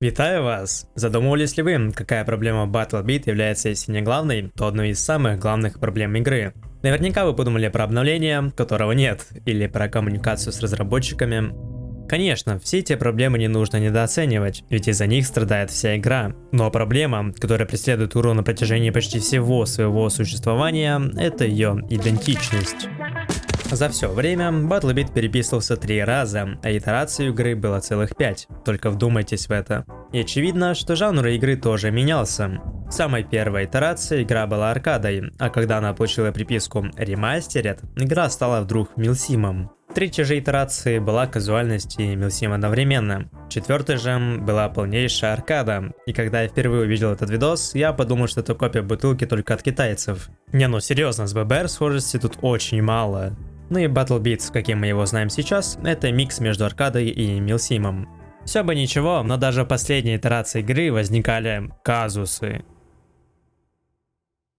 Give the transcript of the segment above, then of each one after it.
Витаю вас! Задумывались ли вы, какая проблема BattleBit является, если не главной, то одной из самых главных проблем игры? Наверняка вы подумали про обновление, которого нет, или про коммуникацию с разработчиками. Конечно, все эти проблемы не нужно недооценивать, ведь из-за них страдает вся игра. Но проблема, которая преследует игру на протяжении почти всего своего существования, это ее идентичность. За все время BattleBit переписывался 3 раза, а итераций игры было целых 5, только вдумайтесь в это. И очевидно, что жанр игры тоже менялся. В самой первой итерации игра была аркадой, а когда она получила приписку Remastered, игра стала вдруг милсимом. В третьей же итерации была казуальность и милсим одновременно. В четвертой же была полнейшая аркада, и когда я впервые увидел этот видос, я подумал, что это копия бутылки только от китайцев. Не, ну серьезно, с ББР схожести тут очень мало. Ну и BattleBit, каким мы его знаем сейчас, это микс между аркадой и милсимом. Все бы ничего, но даже в последней итерации игры возникали казусы.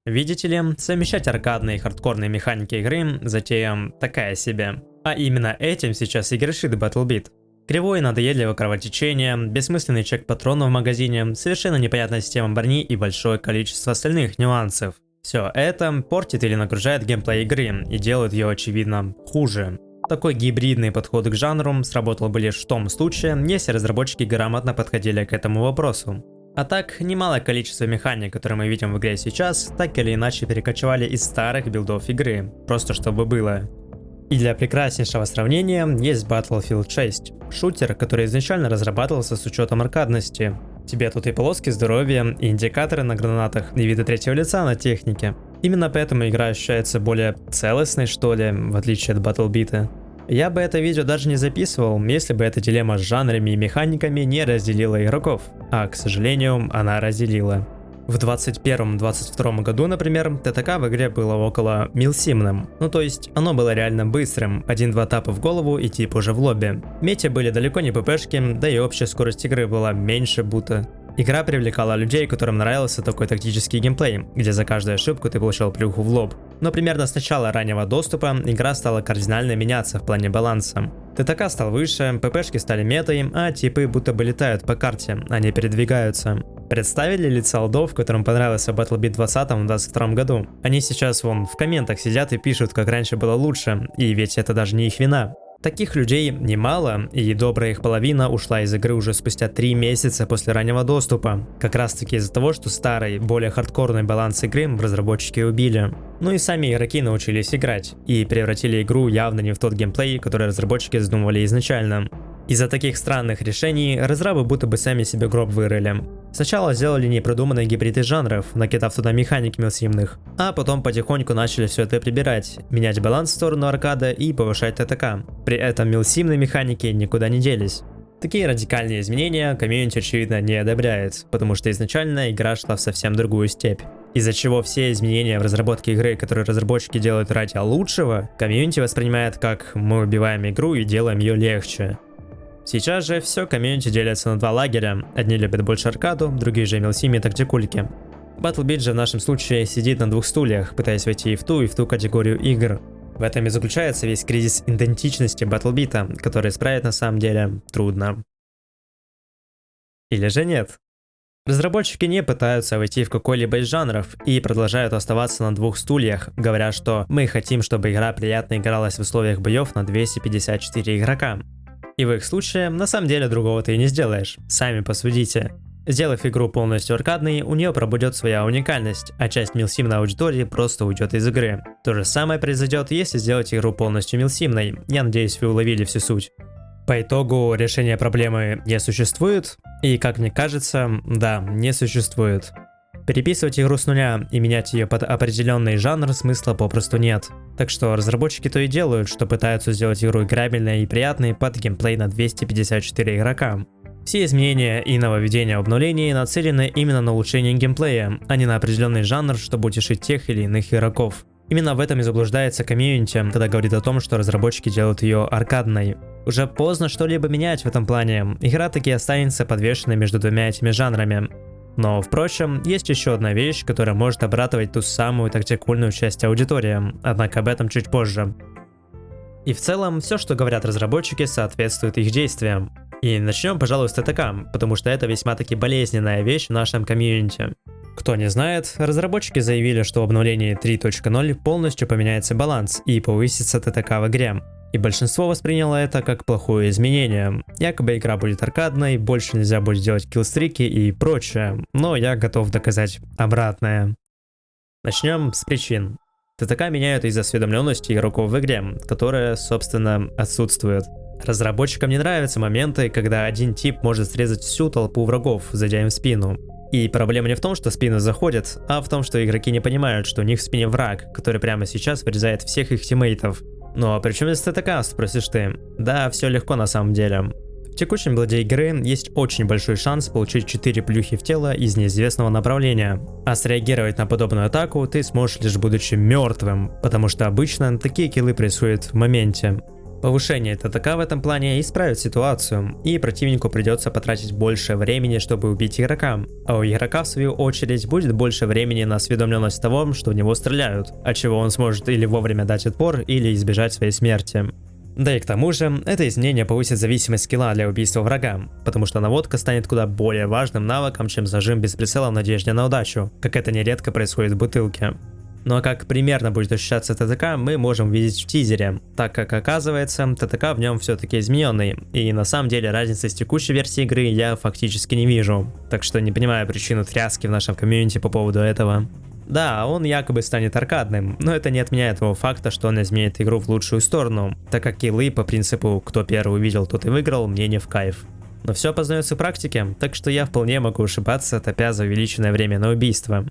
Видите ли, совмещать аркадные и хардкорные механики игры затея такая себе. А именно этим сейчас и грешит BattleBit. Кривое надоедливое кровотечение, бессмысленный чек патронов в магазине, совершенно непонятная система брони и большое количество остальных нюансов. Все это портит или нагружает геймплей игры и делает ее очевидно хуже. Такой гибридный подход к жанру сработал бы лишь в том случае, если разработчики грамотно подходили к этому вопросу. А так, немалое количество механик, которые мы видим в игре сейчас, так или иначе перекочевали из старых билдов игры, просто чтобы было. И для прекраснейшего сравнения есть Battlefield 6, шутер, который изначально разрабатывался с учетом аркадности. Тебе тут и полоски здоровья, и индикаторы на гранатах, и виды третьего лица на технике. Именно поэтому игра ощущается более целостной, что ли, в отличие от BattleBit. Я бы это видео даже не записывал, если бы эта дилемма с жанрами и механиками не разделила игроков. А, к сожалению, она разделила. В 2021-2022 году, например, ТТК в игре было около милсимным. Ну то есть, оно было реально быстрым, 1-2 тапа в голову и тип уже в лобби. Мети были далеко не ППшки, да и общая скорость игры была меньше будто. Игра привлекала людей, которым нравился такой тактический геймплей, где за каждую ошибку ты получал плюху в лоб. Но примерно с начала раннего доступа игра стала кардинально меняться в плане баланса. ТТК стал выше, ППшки стали метой, а типы будто бы летают по карте, они передвигаются. Представили лица олдов, которым понравился BattleBit в 2020-2022 году? Они сейчас вон в комментах сидят и пишут, как раньше было лучше, и ведь это даже не их вина. Таких людей немало, и добрая их половина ушла из игры уже спустя 3 месяца после раннего доступа. Как раз таки из-за того, что старый, более хардкорный баланс игры разработчики убили. Ну и сами игроки научились играть, и превратили игру явно не в тот геймплей, который разработчики задумывали изначально. Из-за таких странных решений разрабы будто бы сами себе гроб вырыли. Сначала сделали непродуманные гибриды жанров, накидав туда механик милсимных, а потом потихоньку начали все это прибирать, менять баланс в сторону аркада и повышать ТТК. При этом милсимные механики никуда не делись. Такие радикальные изменения комьюнити очевидно не одобряет, потому что изначально игра шла в совсем другую степь. Из-за чего все изменения в разработке игры, которые разработчики делают ради лучшего, комьюнити воспринимает как «мы убиваем игру и делаем ее легче». Сейчас же все комьюнити делятся на 2 лагеря, одни любят больше аркаду, другие же милсими и тактикульки. BattleBit же в нашем случае сидит на 2 стульях, пытаясь войти и в ту категорию игр. В этом и заключается весь кризис идентичности BattleBit, который исправить на самом деле трудно. Или же нет? Разработчики не пытаются войти в какой-либо из жанров и продолжают оставаться на 2 стульях, говоря, что мы хотим, чтобы игра приятно игралась в условиях боев на 254 игрока. И в их случае, на самом деле, другого ты и не сделаешь. Сами посудите. Сделав игру полностью аркадной, у нее пробудет своя уникальность, а часть милсимной аудитории просто уйдет из игры. То же самое произойдет, если сделать игру полностью милсимной. Я надеюсь, вы уловили всю суть. По итогу решения проблемы не существует, и, как мне кажется, да, не существует. Переписывать игру с нуля и менять ее под определенный жанр смысла попросту нет. Так что разработчики то и делают, что пытаются сделать игру играбельной и приятной под геймплей на 254 игрока. Все изменения и нововведения обновлений нацелены именно на улучшение геймплея, а не на определенный жанр, чтобы утешить тех или иных игроков. Именно в этом и заблуждается комьюнити, когда говорит о том, что разработчики делают ее аркадной. Уже поздно что-либо менять в этом плане, игра таки останется подвешенной между 2 этими жанрами. Но, впрочем, есть еще одна вещь, которая может обратовать ту самую тактикульную часть аудитории, однако об этом чуть позже. И в целом, все, что говорят разработчики, соответствует их действиям. И начнем, пожалуй, с ТТК, потому что это весьма-таки болезненная вещь в нашем комьюнити. Кто не знает, разработчики заявили, что в обновлении 3.0 полностью поменяется баланс и повысится ТТК в игре. И большинство восприняло это как плохое изменение. Якобы игра будет аркадной, больше нельзя будет делать киллстрики и прочее, но я готов доказать обратное. Начнем с причин. ТТК меняют из-за осведомленности игроков в игре, которая, собственно, отсутствует. Разработчикам не нравятся моменты, когда один тип может срезать всю толпу врагов, зайдя им в спину. И проблема не в том, что спины заходят, а в том, что игроки не понимают, что у них в спине враг, который прямо сейчас вырезает всех их тиммейтов. Ну а при чем здесь ТТК, спросишь ты? Да, все легко на самом деле. В текущем билде игры есть очень большой шанс получить 4 плюхи в тело из неизвестного направления. А среагировать на подобную атаку ты сможешь лишь будучи мертвым, потому что обычно такие киллы происходят в моменте. Повышение ТТК в этом плане исправит ситуацию, и противнику придется потратить больше времени, чтобы убить игрока, а у игрока в свою очередь будет больше времени на осведомленность того, что в него стреляют, от чего он сможет или вовремя дать отпор, или избежать своей смерти. Да и к тому же, это изменение повысит зависимость скилла для убийства врага, потому что наводка станет куда более важным навыком, чем зажим без прицела в надежде на удачу, как это нередко происходит в бутылке. Ну а как примерно будет ощущаться ТТК, мы можем видеть в тизере, так как оказывается, ТТК в нем все-таки измененный, и на самом деле разницы с текущей версией игры я фактически не вижу, так что не понимаю причину тряски в нашем комьюнити по поводу этого. Да, он якобы станет аркадным, но это не отменяет того факта, что он изменит игру в лучшую сторону, так как киллы по принципу «кто первый увидел, тот и выиграл» мне не в кайф. Но все познается в практике, так что я вполне могу ошибаться, топя за увеличенное время на убийство.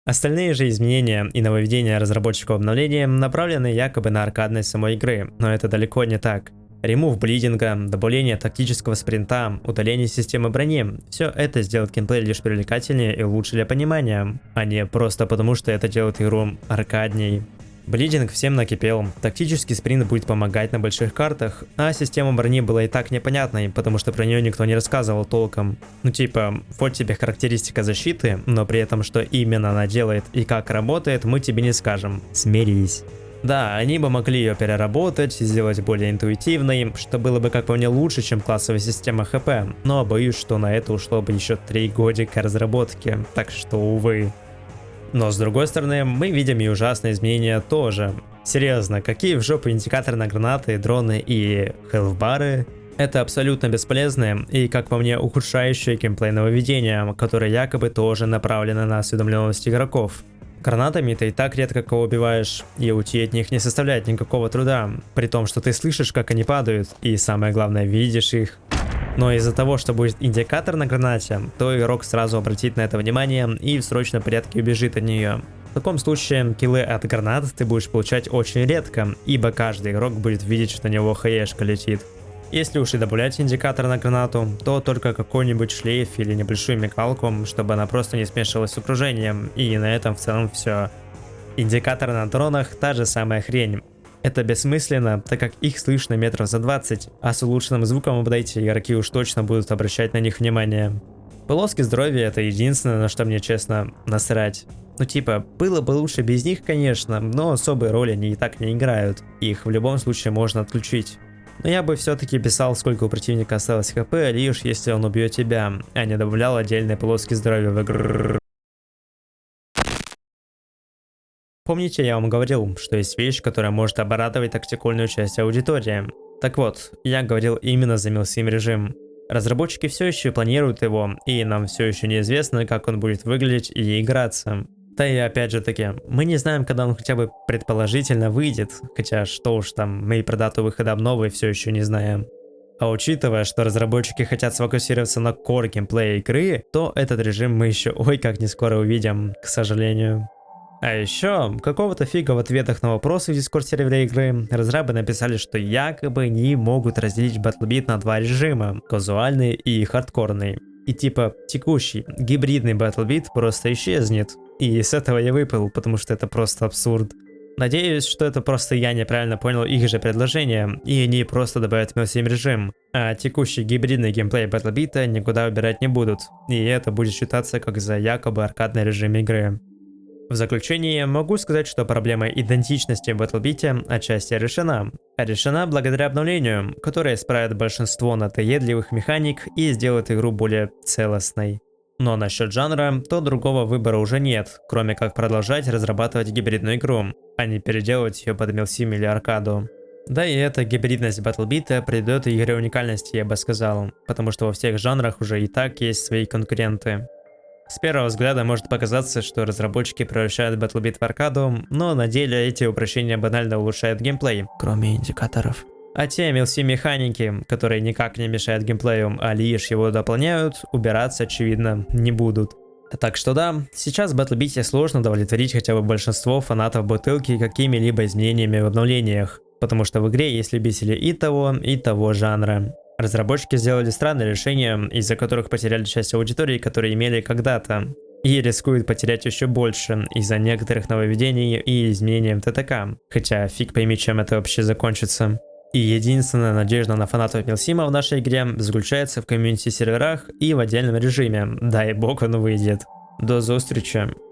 Остальные же изменения и нововведения разработчиков обновления направлены якобы на аркадность самой игры, но это далеко не так. Ремув блидинга, добавление тактического спринта, удаление системы брони – все это сделает геймплей лишь привлекательнее и лучше для понимания, а не просто потому, что это делает игру аркадней. Блидинг всем накипел, тактический спринт будет помогать на больших картах, а система брони была и так непонятной, потому что про нее никто не рассказывал толком. Ну типа, вот тебе характеристика защиты, но при этом что именно она делает и как работает, мы тебе не скажем, смирись. Да, они бы могли ее переработать, сделать более интуитивной, что было бы как по мне лучше, чем классовая система ХП, но боюсь, что на это ушло бы еще 3 годика разработки, так что увы. Но с другой стороны, мы видим и ужасные изменения тоже. Серьезно, какие в жопу индикаторы на гранаты, дроны и хелфбары? Это абсолютно бесполезные и, как по мне, ухудшающие геймплей нововведения, которые якобы тоже направлены на осведомленность игроков. Гранатами ты и так редко кого убиваешь, и уйти от них не составляет никакого труда, при том, что ты слышишь, как они падают, и самое главное, видишь их. Но из-за того, что будет индикатор на гранате, то игрок сразу обратит на это внимание и в срочном порядке убежит от нее. В таком случае киллы от гранат ты будешь получать очень редко, ибо каждый игрок будет видеть, что на него хаешка летит. Если уж и добавлять индикатор на гранату, то только какой-нибудь шлейф или небольшую мигалку, чтобы она просто не смешивалась с окружением, и на этом в целом все. Индикаторы на дронах та же самая хрень. Это бессмысленно, так как их слышно метров за 20, а с улучшенным звуком апдейте игроки уж точно будут обращать на них внимание. Полоски здоровья — это единственное, на что мне честно насрать. Ну типа, было бы лучше без них, конечно, но особой роли они и так не играют, их в любом случае можно отключить. Но я бы все-таки писал, сколько у противника осталось хп, лишь если он убьет тебя, а не добавлял отдельные полоски здоровья в игру. Помните, я вам говорил, что есть вещь, которая может обрадовать тактикольную часть аудитории? Так вот, я говорил именно за милсим режим. Разработчики все еще планируют его, и нам все еще неизвестно, как он будет выглядеть и играться. Да и опять же таки, мы не знаем, когда он хотя бы предположительно выйдет, хотя что уж там, мы и про дату выхода обновы все еще не знаем. А учитывая, что разработчики хотят сфокусироваться на core геймплея игры, то этот режим мы еще ой как не скоро увидим, к сожалению. А еще, какого-то фига в ответах на вопросы в дискорд-сервере игры, разрабы написали, что якобы не могут разделить BattleBeat на два режима, казуальный и хардкорный. И типа, текущий, гибридный BattleBeat просто исчезнет. И с этого я выпал, потому что это просто абсурд. Надеюсь, что это просто я неправильно понял их же предложение, и они просто добавят милсим режим, а текущий гибридный геймплей BattleBeat никуда убирать не будут, и это будет считаться как за якобы аркадный режим игры. В заключение могу сказать, что проблема идентичности в BattleBeat отчасти решена. Решена благодаря обновлению, которое исправит большинство надоедливых механик и сделает игру более целостной. Но насчет жанра, то другого выбора уже нет, кроме как продолжать разрабатывать гибридную игру, а не переделывать ее под милсим или аркаду. Да и эта гибридность BattleBeat придает игре уникальности, я бы сказал, потому что во всех жанрах уже и так есть свои конкуренты. С первого взгляда может показаться, что разработчики превращают BattleBeat в аркаду, но на деле эти упрощения банально улучшают геймплей, кроме индикаторов. А те мелси-механики, которые никак не мешают геймплею, а лишь его дополняют, убираться, очевидно, не будут. Так что да, сейчас в BattleBeat сложно удовлетворить хотя бы большинство фанатов бутылки какими-либо изменениями в обновлениях, потому что в игре есть любители и того жанра. Разработчики сделали странные решения, из-за которых потеряли часть аудитории, которые имели когда-то, и рискуют потерять еще больше из-за некоторых нововведений и изменений в ТТК, хотя фиг пойми, чем это вообще закончится. И единственная надежда на фанатов Милсима в нашей игре заключается в комьюнити серверах и в отдельном режиме, дай бог он выйдет. До зустрічі!